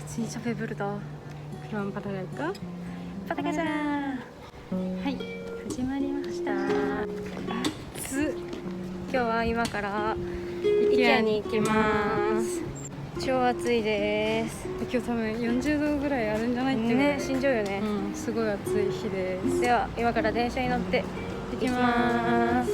진짜 배부르다. 그럼 바다 갈까? 바다 가자. 하이, 始まりました。暑。今日は今から IKEA に行きます。超暑いです。今日多分40度ぐらいあるんじゃないっていうね、死んじゃうよね。すごい暑い日です。では今から電車に乗って行きます。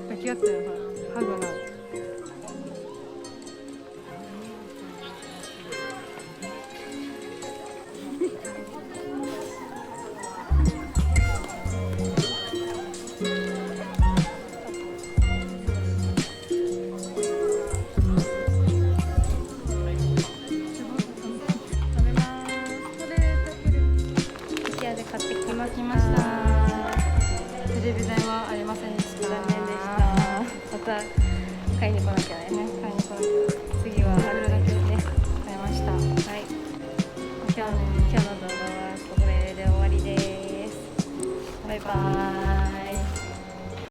間違ったよ、ハグな。買ってきました。テレビ台はありませんでした。残念でした。また買いに来なきゃね。買いに来なきゃ。次はあるだけね買いました。はい。今日の動画はこれで終わりです。バイバーイ。